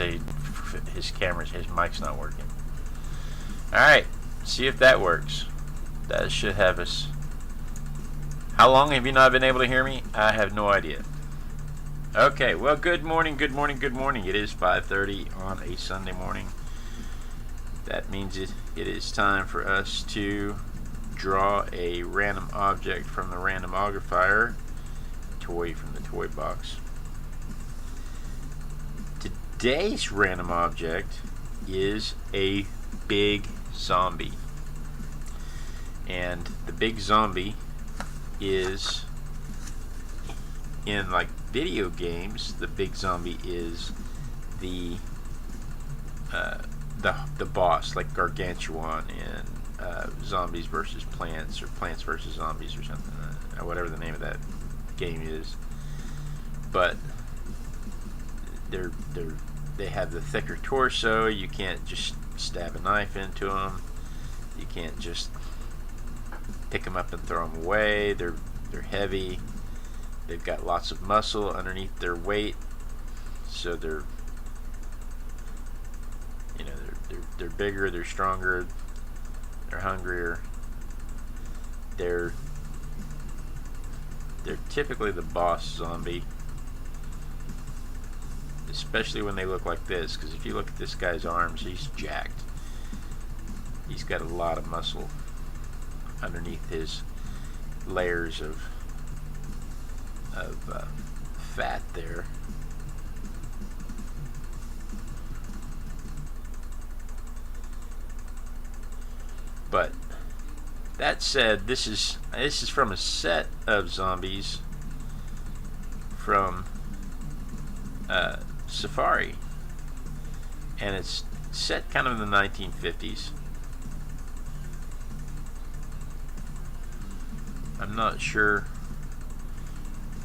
say his mic's not working. Alright, see if that works. That should have us. How long have you not been able to hear me? I have no idea. Okay, well, good morning, good morning, good morning. It is 5:30 on a Sunday morning. That means it is time for us to draw a random object from the Randomogrifier toy from the toy box. Today's random object is a big zombie. And the big zombie is, in like video games, the big zombie is the boss, like Gargantuan in Zombies versus Plants, or Plants versus Zombies, or something, whatever the name of that game is. But they have the thicker torso. You can't just stab a knife into them. You can't just pick them up and throw them away. They're heavy. They've got lots of muscle underneath their weight, so they're bigger, they're stronger, they're hungrier. They're typically the boss zombie, especially when they look like this, because if you look at this guy's arms, he's jacked. He's got a lot of muscle underneath his layers of fat there. But that said, this is from a set of zombies from Safari, and it's set kind of in the 1950s. I'm not sure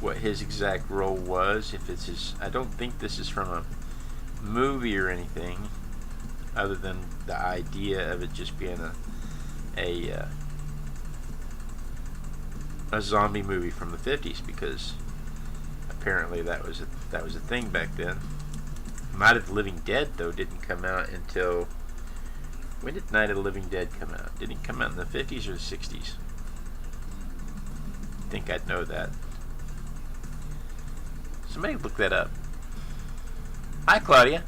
what his exact role was. If it's his, I don't think this is from a movie or anything, other than the idea of it just being a zombie movie from the 50s, because apparently that was a thing back then. Night of the Living Dead, though, didn't come out until, when did Night of the Living Dead come out? Did it come out in the 50s or the 60s? I think I'd know that. Somebody look that up. Hi, Claudia.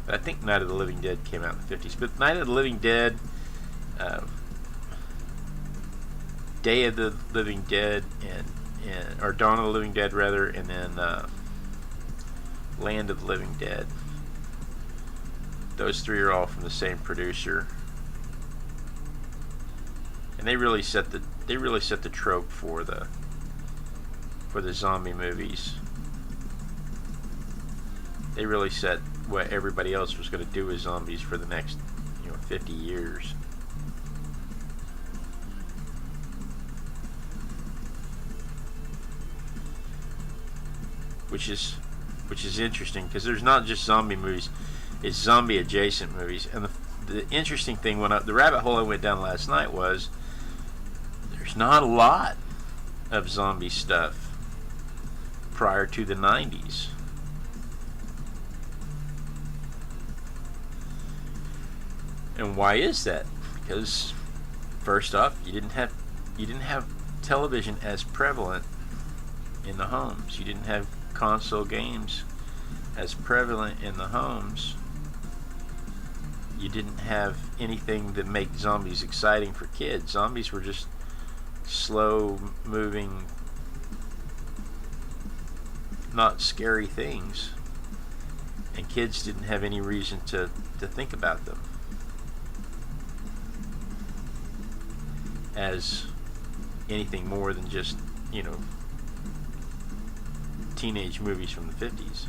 But I think Night of the Living Dead came out in the 50s. But Night of the Living Dead, Day of the Living Dead, or Dawn of the Living Dead rather, and then Land of the Living Dead. Those three are all from the same producer, and they really set the trope for the zombie movies. They really set what everybody else was going to do with zombies for the next 50 years. Which is interesting, because there's not just zombie movies, it's zombie adjacent movies. And the interesting thing, the rabbit hole I went down last night, was there's not a lot of zombie stuff prior to the 90s. And why is that? Because first off, you didn't have television as prevalent in the homes. You didn't have console games as prevalent in the homes. You didn't have anything that made zombies exciting for kids. Zombies were just slow moving, not scary things, and kids didn't have any reason to think about them as anything more than just teenage movies from the 50s.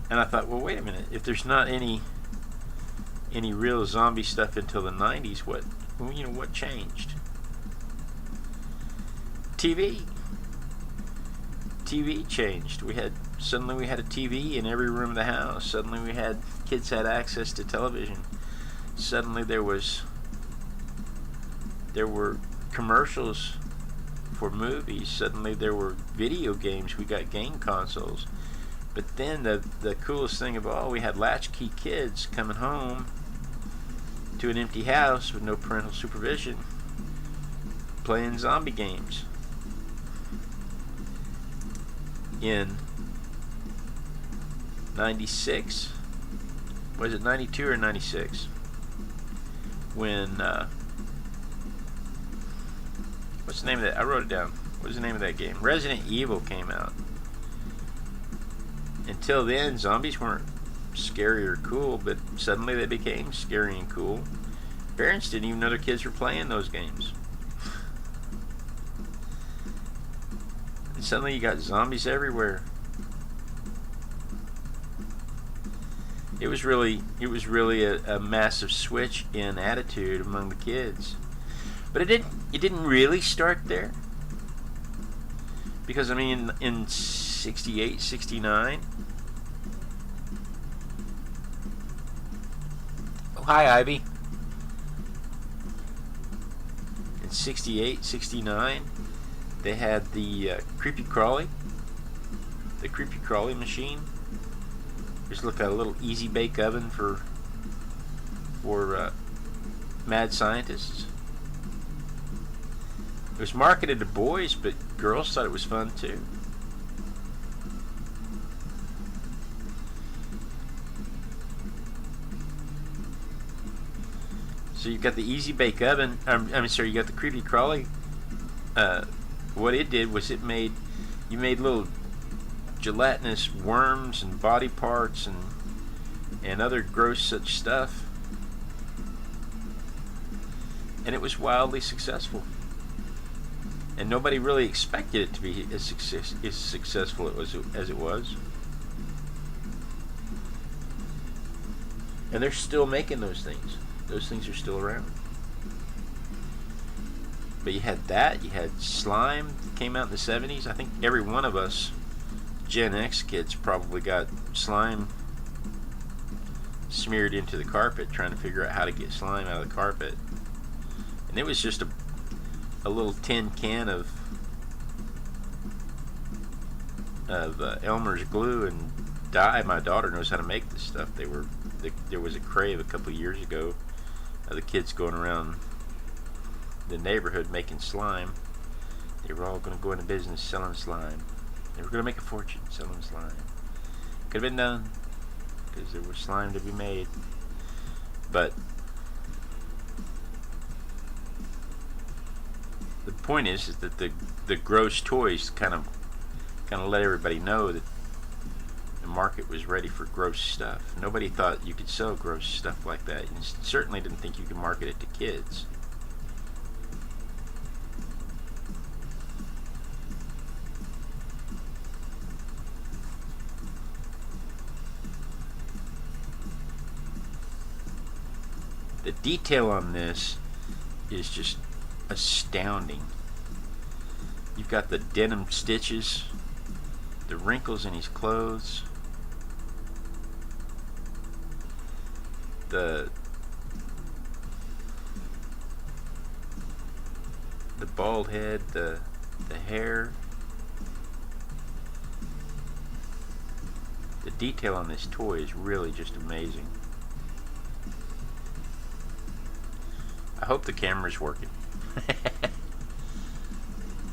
And I thought, well, wait a minute, if there's not any real zombie stuff until the 90s, what changed? TV changed. Suddenly we had a TV in every room of the house. Suddenly kids had access to television. suddenly there were commercials for movies. Suddenly there were video games. We got game consoles. But then the coolest thing of all, we had latchkey kids coming home to an empty house with no parental supervision, playing zombie games. In 96, was it 92 or 96, when what's the name of that? I wrote it down. What's the name of that game? Resident Evil came out. Until then, zombies weren't scary or cool, but suddenly they became scary and cool. Parents didn't even know their kids were playing those games. And suddenly you got zombies everywhere. It was really a massive switch in attitude among the kids. But it didn't really start there. Because I mean, in 68, 69. Oh, hi, Ivy. In 68, 69, they had the creepy crawly machine. Just look at a little easy bake oven for mad scientists. It was marketed to boys, but girls thought it was fun too. So you've got the easy bake oven. You got the creepy crawly. What it did was you made little gelatinous worms and body parts and other gross such stuff, and it was wildly successful. And nobody really expected it to be as successful as it was. And they're still making those things. Those things are still around. But you had that. You had slime that came out in the 70s. I think every one of us Gen X kids probably got slime smeared into the carpet trying to figure out how to get slime out of the carpet. And it was just a little tin can of Elmer's glue and dye. My daughter knows how to make this stuff. There was a crave a couple of years ago of the kids going around the neighborhood making slime. They were all going to go into business selling slime. They were going to make a fortune selling slime. Could have been done because there was slime to be made. But the point is that the gross toys kind of let everybody know that the market was ready for gross stuff. Nobody thought you could sell gross stuff like that. You certainly didn't think you could market it to kids. The detail on this is just astounding. You've got the denim stitches, the wrinkles in his clothes, the bald head, the hair. The detail on this toy is really just amazing. I hope the camera's working.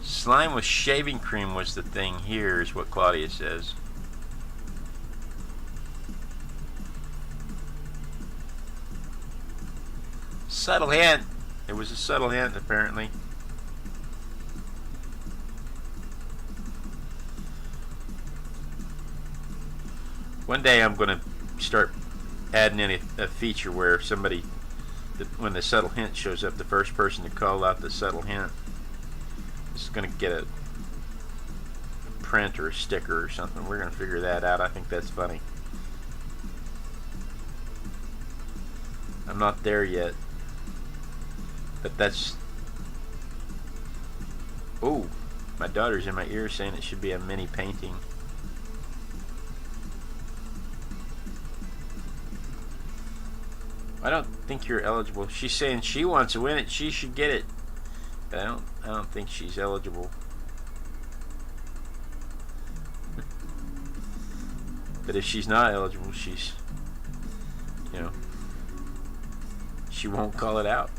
Slime with shaving cream was the thing here, is what Claudia says. Subtle hint. It was a subtle hint, apparently. One day I'm going to start adding in a feature where somebody, when the subtle hint shows up, the first person to call out the subtle hint is going to get a print or a sticker or something. We're going to figure that out. I think that's funny. I'm not there yet, but that's... Oh, my daughter's in my ear saying it should be a mini painting. I don't think you're eligible. She's saying she wants to win it. She should get it. But I don't think she's eligible. But if she's not eligible, she's, you know, she won't call it out.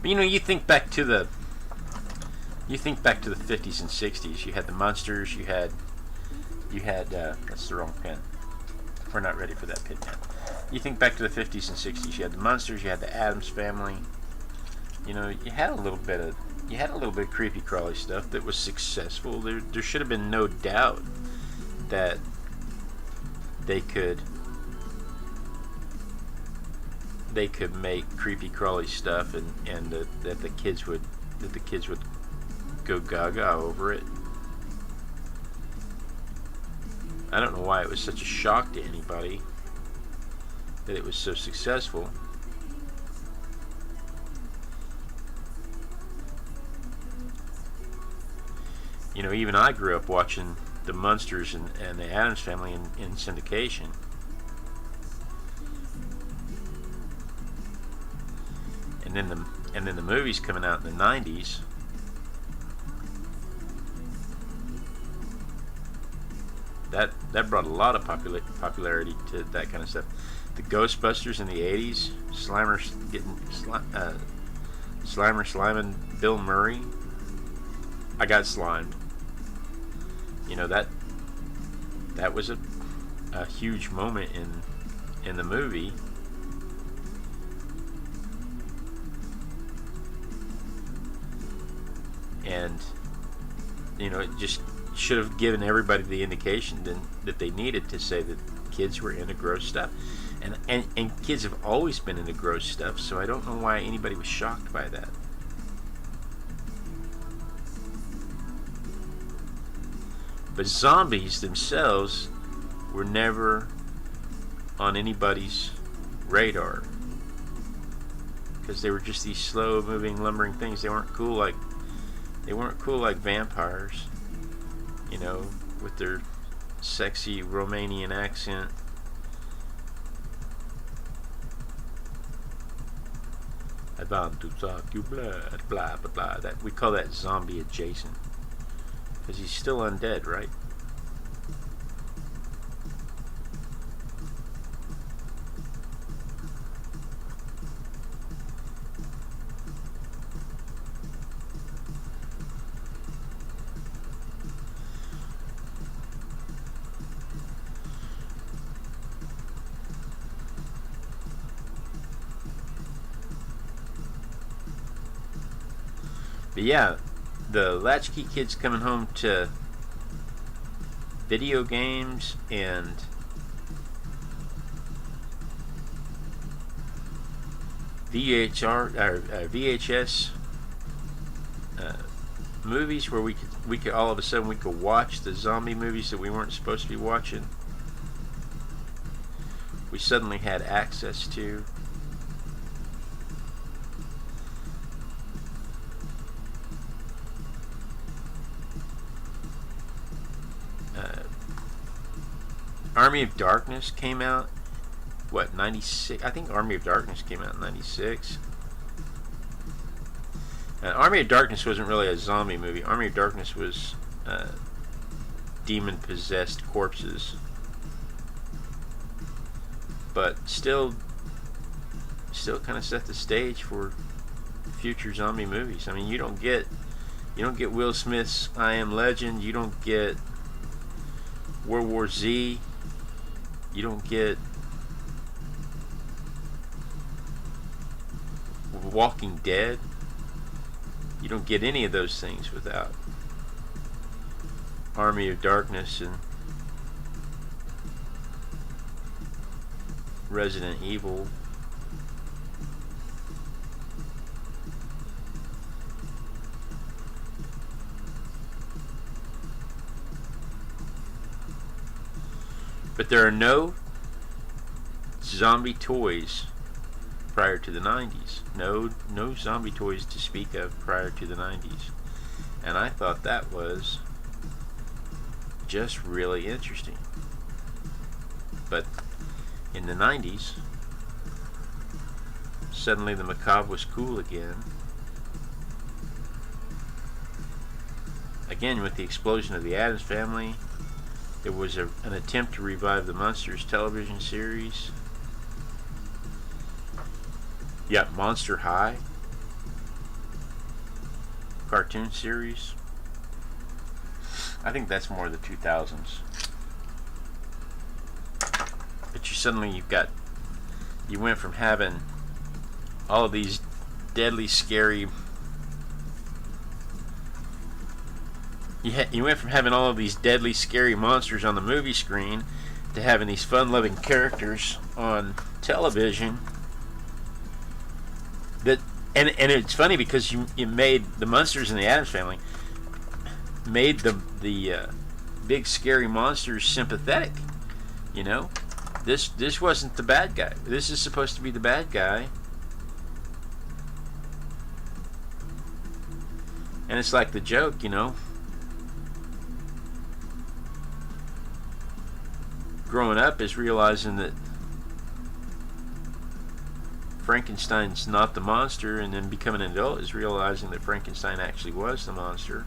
But, you know, you think back to the 50s and 60s. You had the Munsters. You had that's the wrong pen. We're not ready for that pen yet. You think back to the 50s and 60s. You had the Munsters. You had the Addams Family. You know, you had a little bit of creepy crawly stuff that was successful. There should have been no doubt that they could make creepy crawly stuff and that the kids would go gaga over it. I don't know why it was such a shock to anybody that it was so successful. You know, even I grew up watching the Munsters and the Addams Family in syndication. And then the movies coming out in the 90s. That brought a lot of popularity to that kind of stuff. The Ghostbusters in the 80s, Slimer sliming Bill Murray. I got slimed. You know, that was a huge moment in the movie. And, you know, it just should have given everybody the indication that they needed to say that kids were into gross stuff. And kids have always been into gross stuff, so I don't know why anybody was shocked by that. But zombies themselves were never on anybody's radar, because they were just these slow-moving, lumbering things. They weren't cool like vampires, you know, with their sexy Romanian accent. I want to talk you blood, blah blah blah. That we call that zombie adjacent, because he's still undead, right? But yeah, the latchkey kids coming home to video games and VHS movies, where we could all of a sudden we could watch the zombie movies that we weren't supposed to be watching. We suddenly had access to. Army of Darkness came out, what, 96? I think Army of Darkness came out in 96. Army of Darkness wasn't really a zombie movie. Army of Darkness was demon-possessed corpses. But still kind of set the stage for future zombie movies. I mean, you don't get Will Smith's I Am Legend. You don't get World War Z. You don't get Walking Dead. You don't get any of those things without Army of Darkness and Resident Evil. But there are no zombie toys prior to the 90s. No zombie toys to speak of prior to the 90s. And I thought that was just really interesting. But in the 90s, suddenly the macabre was cool again. Again, with the explosion of the Addams Family, there was an attempt to revive the Monsters television series. Yeah, Monster High cartoon series. I think that's more the 2000s. But you went from having all of these deadly scary, you went from having all of these deadly scary monsters on the movie screen to having these fun-loving characters on television. And it's funny because you made the Munsters and the Addams Family made the big scary monsters sympathetic. You know, this wasn't the bad guy. This is supposed to be the bad guy, and it's like the joke, you know. Growing up is realizing that Frankenstein's not the monster, and then becoming an adult is realizing that Frankenstein actually was the monster.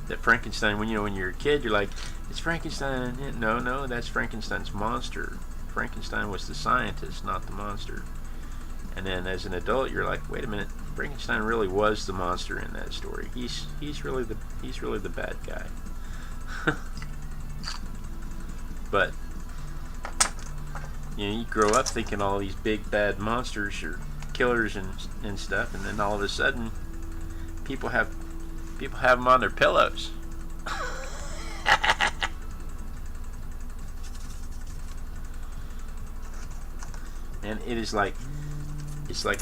That Frankenstein, when you're a kid, you're like, it's Frankenstein. No, that's Frankenstein's monster. Frankenstein was the scientist, not the monster. And then as an adult, you're like, wait a minute, Frankenstein really was the monster in that story. He's really the bad guy. But you grow up thinking all these big bad monsters are killers and stuff, and then all of a sudden people have them on their pillows. And it's like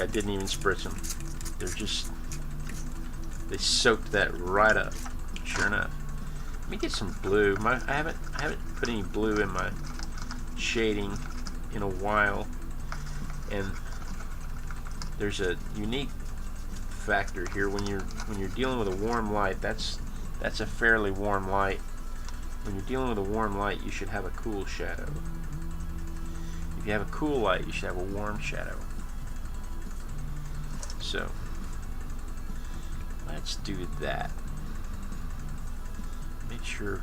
I didn't even spritz them. They soaked that right up. Sure enough. Let me get some blue. I haven't put any blue in my shading in a while, and there's a unique factor here when you're dealing with a warm light. That's a fairly warm light. When you're dealing with a warm light, you should have a cool shadow. If you have a cool light, you should have a warm shadow. So let's do that. Make sure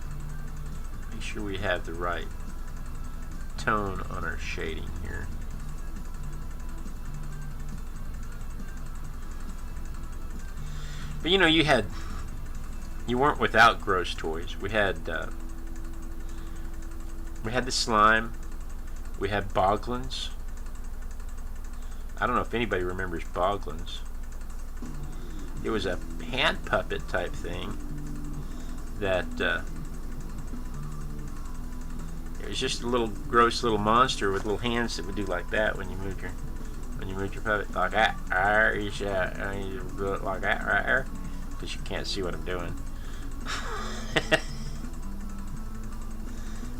we have the right tone on our shading here. But you weren't without gross toys. We had the slime. We had Boglins. I don't know if anybody remembers Boglins. It was a hand puppet type thing that it was just a little gross little monster with little hands that would do like that when you moved your puppet like that. You do it like that right there, because you can't see what I'm doing.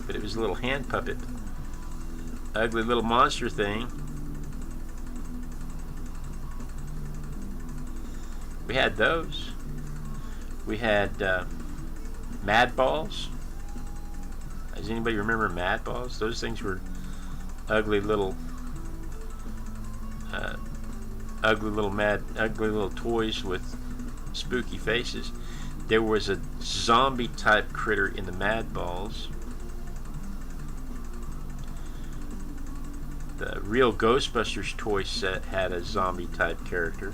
But it was a little hand puppet, ugly little monster thing. We had those. We had Mad Balls. Does anybody remember Mad Balls? Those things were ugly little toys with spooky faces. There was a zombie type critter in the Mad Balls. The real Ghostbusters toy set had a zombie type character.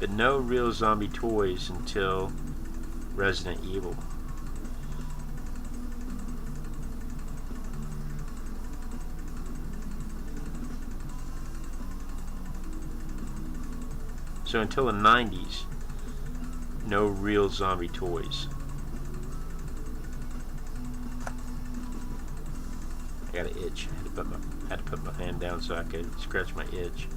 But no real zombie toys until Resident Evil. So until the 90s, no real zombie toys. I got an itch. I had to put my hand down so I could scratch my itch.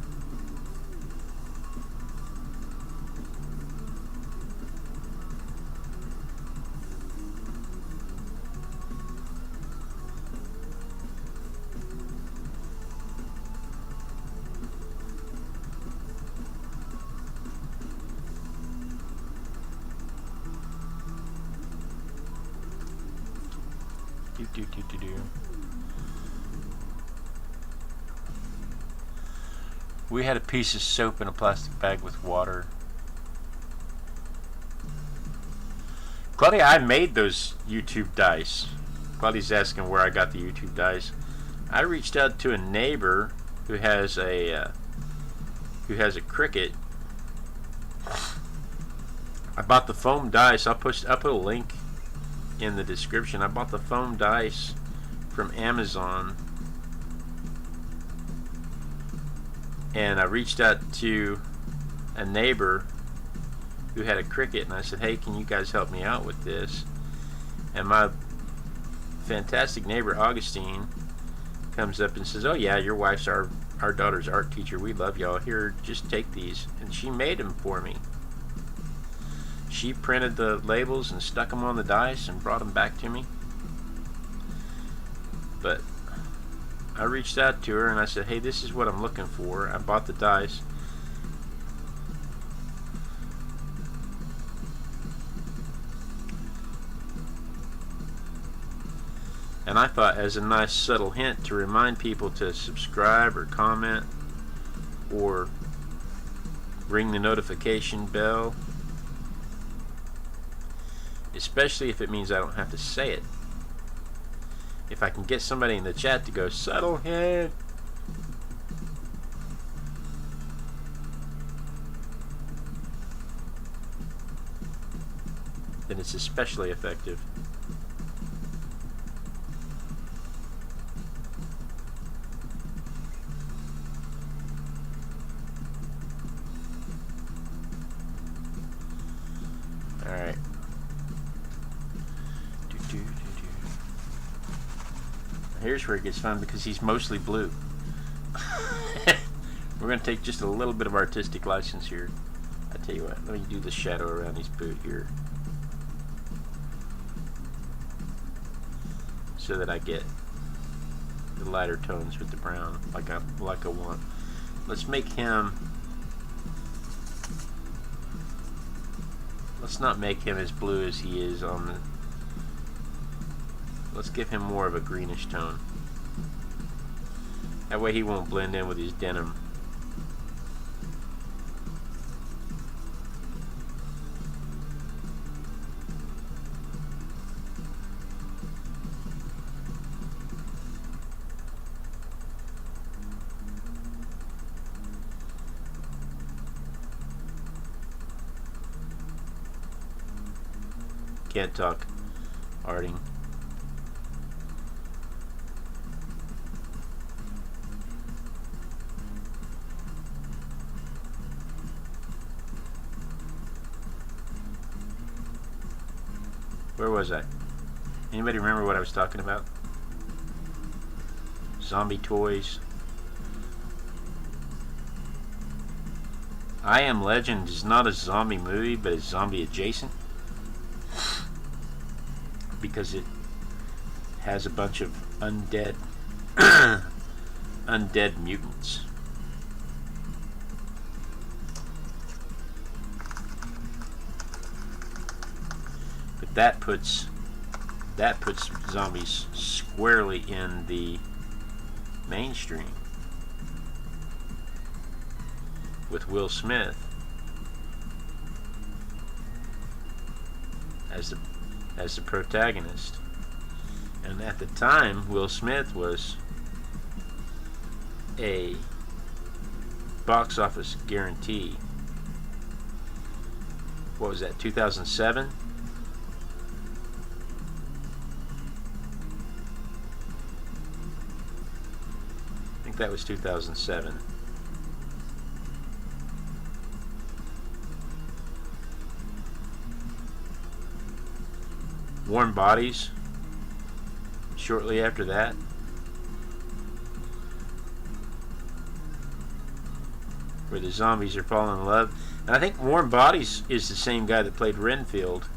We had a piece of soap in a plastic bag with water. Claudia, I made those YouTube dice. Claudia's asking where I got the YouTube dice. I reached out to a neighbor who has a Cricut. I bought the foam dice. I'll put a link in the description. I bought the foam dice from Amazon, and I reached out to a neighbor who had a Cricut, and I said, hey, can you guys help me out with this? And my fantastic neighbor Augustine comes up and says, oh yeah, your wife's our daughter's art teacher, we love y'all, here, just take these. And she made them for me. She printed the labels and stuck them on the dice and brought them back to me. But I reached out to her and I said, hey, this is what I'm looking for. I bought the dice. And I thought, as a nice subtle hint to remind people to subscribe or comment or ring the notification bell, especially if it means I don't have to say it. If I can get somebody in the chat to go, subtle hint, then it's especially effective. Alright. Here's where it gets fun, because he's mostly blue. We're going to take just a little bit of artistic license here. I tell you what, let me do the shadow around his boot here, so that I get the lighter tones with the brown, like I want. Let's make him. Let's not make him as blue as he is on the. Let's give him more of a greenish tone. That way he won't blend in with his denim. Can't talk. Arting. Where was I? Anybody remember what I was talking about? Zombie toys. I Am Legend is not a zombie movie, but it's zombie adjacent, because it has a bunch of undead undead mutants. But that puts zombies squarely in the mainstream with Will Smith as the protagonist. And at the time, Will Smith was a box office guarantee. What was that, 2007? I think that was 2007. Warm Bodies, shortly after that. Where the zombies are falling in love. And I think Warm Bodies is the same guy that played Renfield.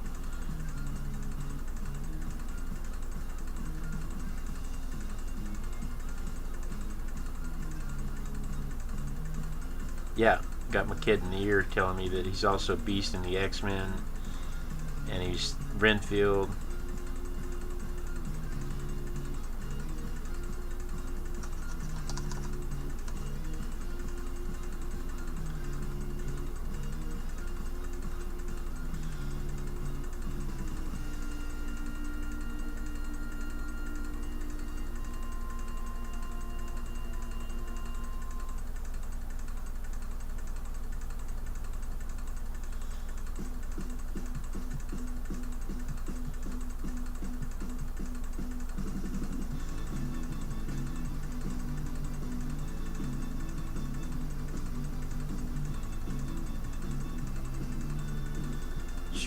Yeah, got my kid in the ear telling me that he's also Beast in the X-Men, and he's Renfield.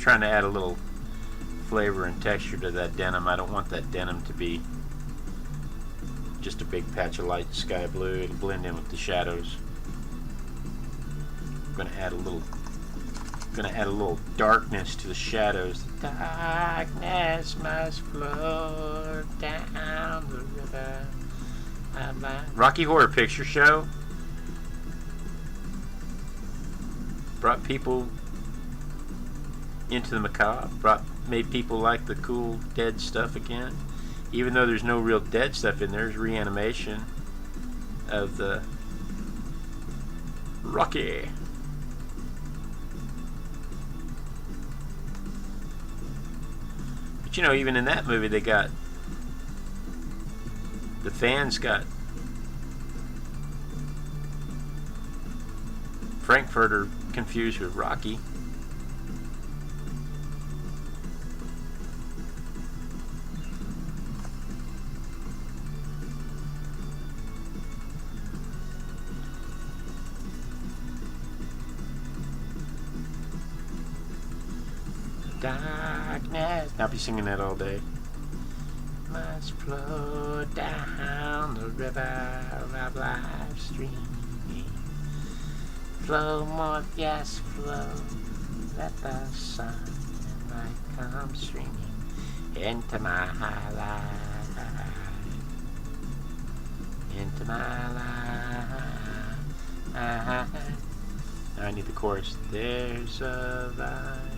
trying to add a little flavor and texture to that denim. I don't want that denim to be just a big patch of light sky blue. It'll blend in with the shadows. I'm gonna add a little darkness to the shadows. The darkness must flow down the river. Rocky Horror Picture Show brought people into the macabre, made people like the cool dead stuff again. Even though there's no real dead stuff in there, there's reanimation of the Rocky. But you know, even in that movie, they got the fans got Frankfurter confused with Rocky. Darkness. I'll be singing that all day. Must flow down the river of life stream. Flow more, yes, flow. Let the sun and light come streaming into my life. Into my life. Now I need the chorus. There's a light.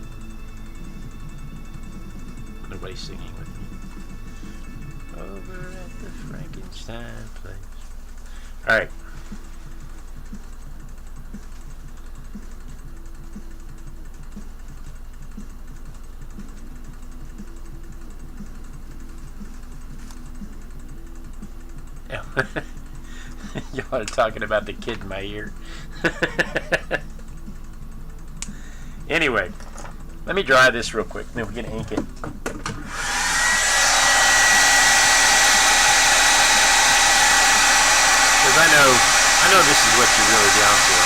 Nobody's singing with me. Over at the Frankenstein place. Alright. Y'all are talking about the kid in my ear. Anyway, let me dry this real quick, then we can ink it. Because I know this is what you're really down for.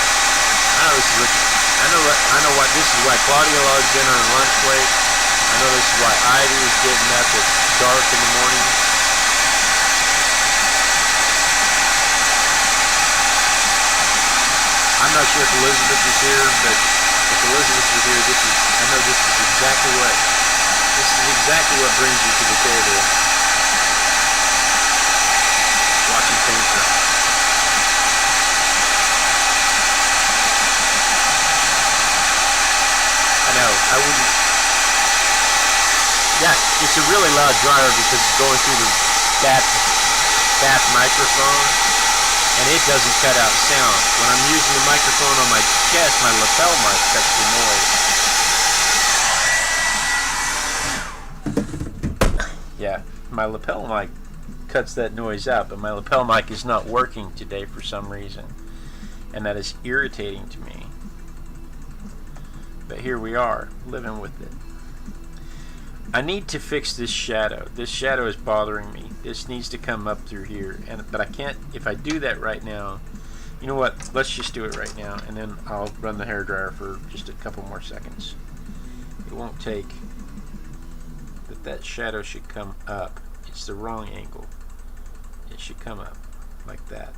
I know what this is why Claudia loves dinner on lunch break. I know this is why Ivy is getting up at dark in the morning. I'm not sure if Elizabeth is here, but if Elizabeth was here, I know this is exactly what brings you to the table. Watching things dry. I know, I wouldn't. Yeah, it's a really loud dryer because it's going through the bath microphone, and it doesn't cut out sound. When I'm using the microphone on my chest, my lapel mic cuts the noise. Yeah, my lapel mic cuts that noise out, but my lapel mic is not working today for some reason, and that is irritating to me. But here we are, living with it. I need to fix this shadow. This shadow is bothering me. This needs to come up through here, but I can't. If I do that right now, you know what? Let's just do it right now, and then I'll run the hairdryer for just a couple more seconds. It won't take. But that shadow should come up. It's the wrong angle. It should come up like that.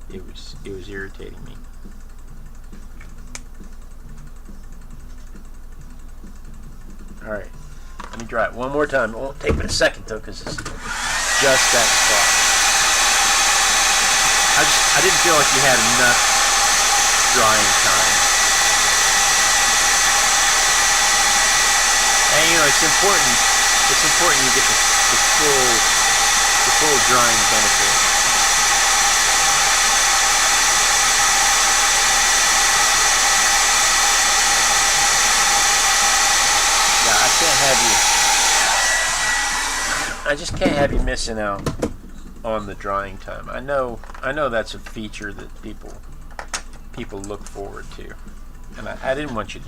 It was irritating me. Alright, let me dry it one more time. It won't take but a second though, because it's just that spot. I didn't feel like you had enough drying time. And you know, it's important you get the full drying benefit. I just can't have you missing out on the drying time. I know that's a feature that people look forward to, and I didn't want you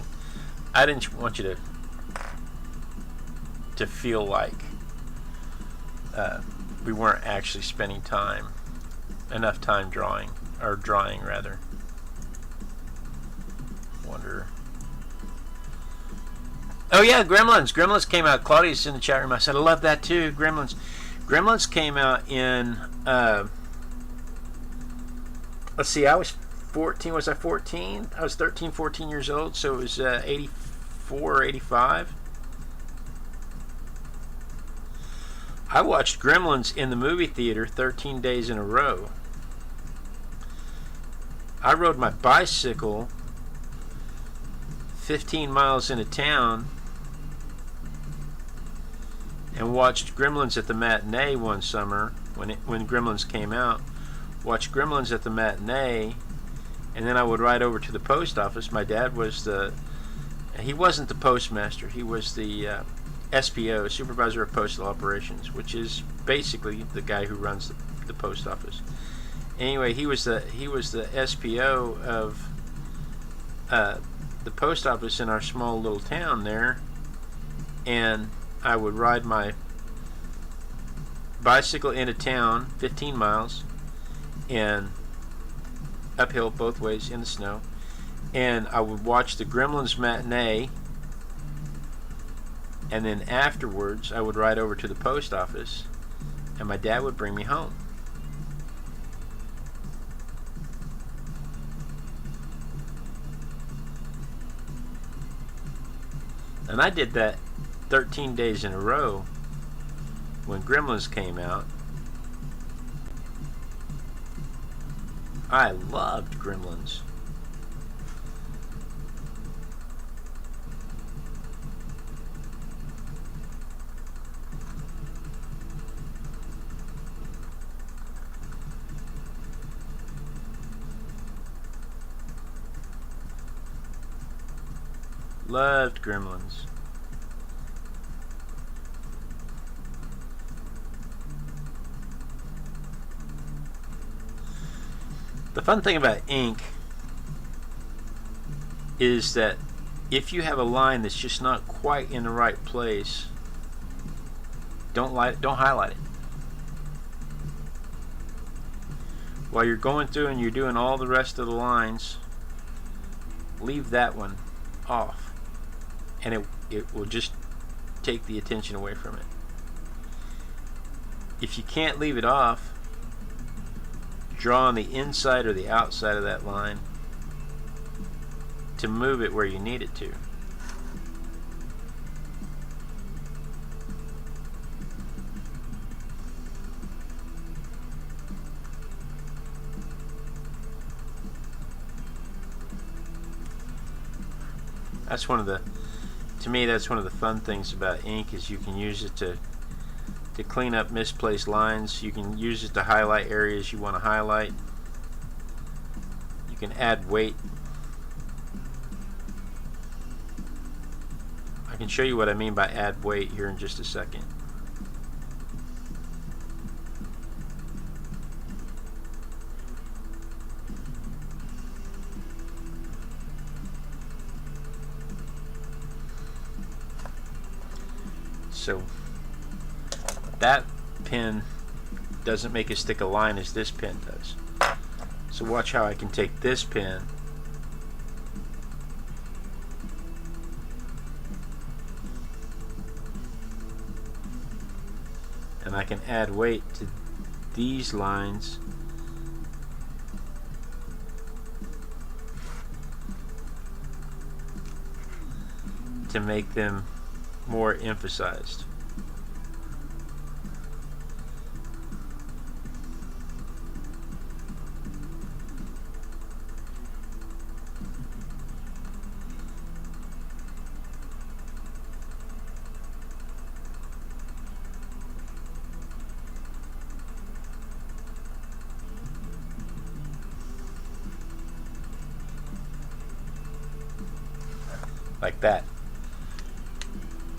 to feel like we weren't actually spending enough time drawing. or drawing rather. Wonder. Oh yeah, Gremlins. Gremlins came out. Claudia's in the chat room. I said I love that too. Gremlins. Gremlins came out in. Let's see. I was 14. Was I 14? I was 13, 14 years old. So it was 84 or 85. I watched Gremlins in the movie theater 13 days in a row. I rode my bicycle 15 miles into town and watched Gremlins at the matinee one summer when Gremlins came out. Watched Gremlins at the matinee, and then I would ride over to the post office. My dad was he wasn't the postmaster, he was the SPO, Supervisor of Postal Operations, which is basically the guy who runs the post office. Anyway, he was the SPO of the post office in our small little town there, and I would ride my bicycle into town 15 miles and uphill both ways in the snow, and I would watch the Gremlins matinee, and then afterwards I would ride over to the post office and my dad would bring me home. And I did that 13 days in a row when Gremlins came out. I loved Gremlins. Loved Gremlins. The fun thing about ink is that if you have a line that's just not quite in the right place, don't highlight it. While you're going through and you're doing all the rest of the lines, leave that one off, and it will just take the attention away from it. If you can't leave it off, draw on the inside or the outside of that line to move it where you need it to. That's one of the, to me, that's one of the fun things about ink, is you can use it to clean up misplaced lines. You can use it to highlight areas you want to highlight. You can add weight. I can show you what I mean by add weight here in just a second. So that pen doesn't make as thick a line as this pen does. So watch how I can take this pen and I can add weight to these lines to make them more emphasized. Like that.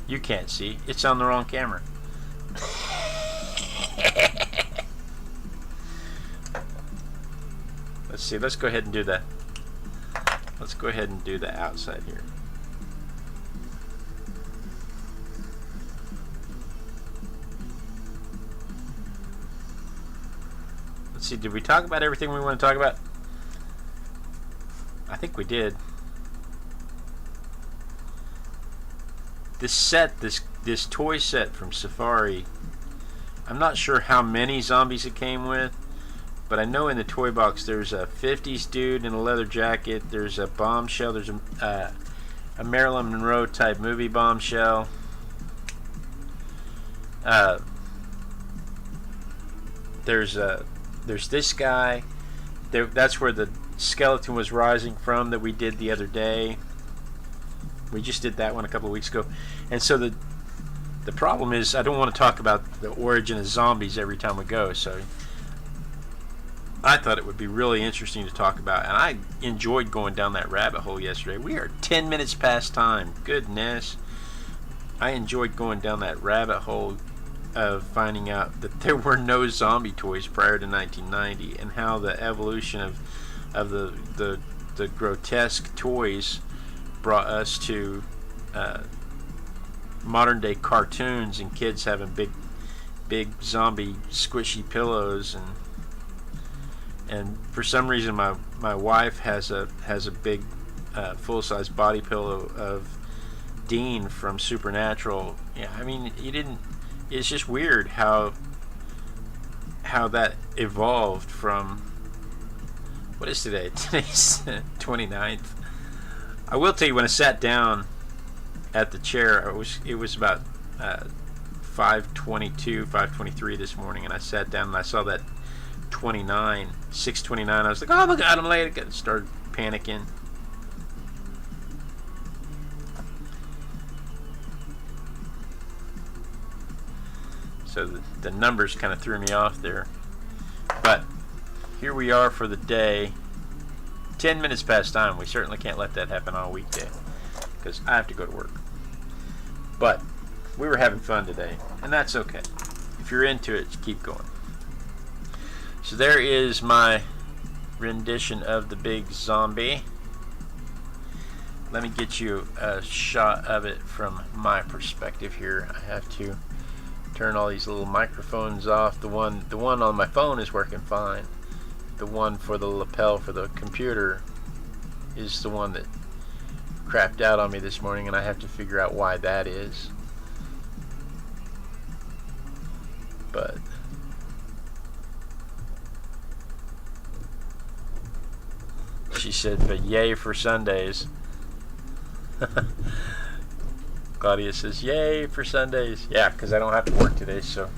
You can't see. It's on the wrong camera. Let's see. Let's go ahead and do that. Let's go ahead and do the outside here. Let's see. Did we talk about everything we want to talk about? think we did. This set, this toy set from Safari, I'm not sure how many zombies it came with, but I know in the toy box there's a 50s dude in a leather jacket, there's a bombshell, there's a Marilyn Monroe type movie bombshell. There's this guy. That's where the skeleton was rising from that we did the other day. We just did that one a couple of weeks ago. And so the problem is I don't want to talk about the origin of zombies every time we go, so I thought it would be really interesting to talk about, and I enjoyed going down that rabbit hole yesterday. We are 10 minutes past time. Goodness. I enjoyed going down that rabbit hole of finding out that there were no zombie toys prior to 1990, and how the evolution of the grotesque toys brought us to modern day cartoons and kids having big zombie squishy pillows, and for some reason my wife has a big full-size body pillow of Dean from Supernatural. Yeah, I mean, it's just weird how that evolved from, what is today? Today's 29th. I will tell you, when I sat down at the chair, it was about 5:22, 5:23 this morning, and I sat down and I saw that 6:29. I was like, oh my god, I'm late. I started panicking. So the numbers kind of threw me off there. But here we are for the day. 10 minutes past time. We certainly can't let that happen on a weekday, because I have to go to work. But we were having fun today, and that's okay. If you're into it, keep going. So there is my rendition of the big zombie. Let me get you a shot of it from my perspective here. I have to turn all these little microphones off. The one on my phone is working fine. The one for the lapel for the computer is the one that crapped out on me this morning, and I have to figure out why that is. But she said, but yay for Sundays. Claudia says, yay for Sundays. Yeah, because I don't have to work today, so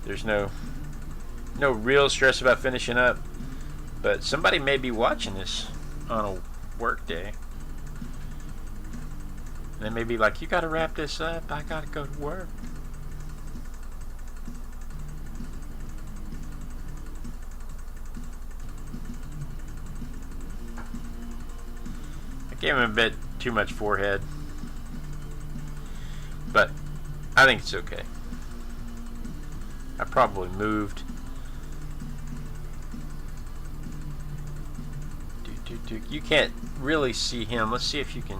there's no real stress about finishing up. But somebody may be watching this on a work day, and they may be like, you gotta wrap this up, I gotta go to work. I gave him a bit too much forehead, but I think it's okay. I probably moved. You can't really see him. Let's see if you can.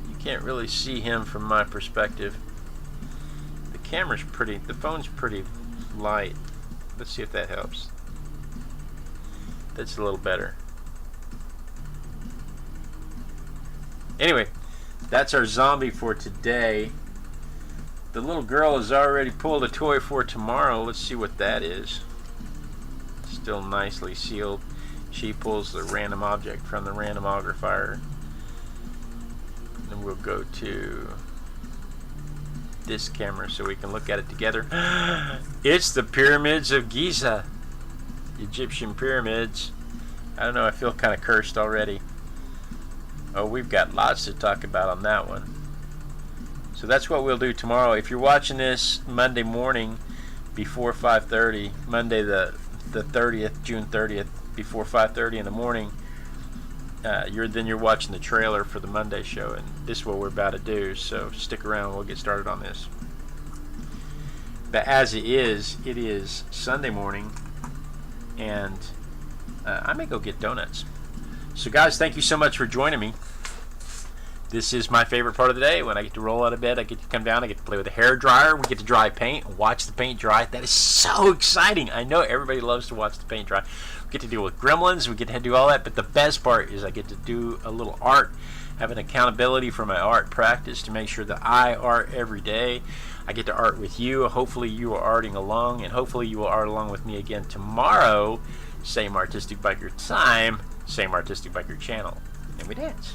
You can't really see him from my perspective. The camera's pretty, the phone's pretty light. Let's see if that helps. That's a little better. Anyway, that's our zombie for today. The little girl has already pulled a toy for tomorrow. Let's see what that is. Still nicely sealed. She pulls the random object from the randomogrifier. Then we'll go to this camera so we can look at it together. It's the pyramids of Giza. Egyptian pyramids. I don't know, I feel kind of cursed already. Oh, we've got lots to talk about on that one. So that's what we'll do tomorrow. If you're watching this Monday morning before 5:30, Monday the 30th, June 30th, before 5:30 in the morning, you're watching the trailer for the Monday show, and this is what we're about to do. So stick around, we'll get started on this. But as it is Sunday morning, and I may go get donuts. So guys, thank you so much for joining me. this is my favorite part of the day. When I get to roll out of bed, I get to come down, I get to play with a hair dryer, we get to dry paint and watch the paint dry. That is so exciting. I know everybody loves to watch the paint dry. We get to deal with gremlins, we get to do all that, but the best part is I get to do a little art, have an accountability for my art practice to make sure that I art every day. I get to art with you. Hopefully you are arting along, and hopefully you will art along with me again tomorrow. Same Artistic Biker time, same Artistic Biker channel. And we dance.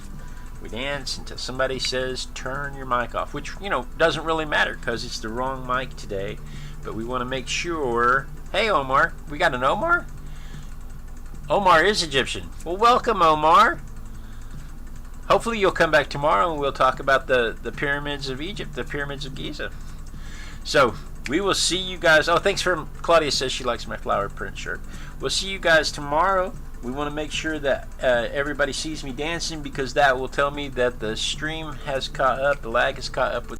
We dance until somebody says turn your mic off, which, you know, doesn't really matter because it's the wrong mic today. But we want to make sure. Hey Omar, we got an Omar? Omar is Egyptian. Well, welcome Omar. Hopefully you'll come back tomorrow and we'll talk about the pyramids of Egypt, the pyramids of Giza. So we will see you guys. Oh, thanks for Claudia says she likes my flower print shirt. We'll see you guys tomorrow. We want to make sure that everybody sees me dancing because that will tell me that the stream has caught up, the lag has caught up with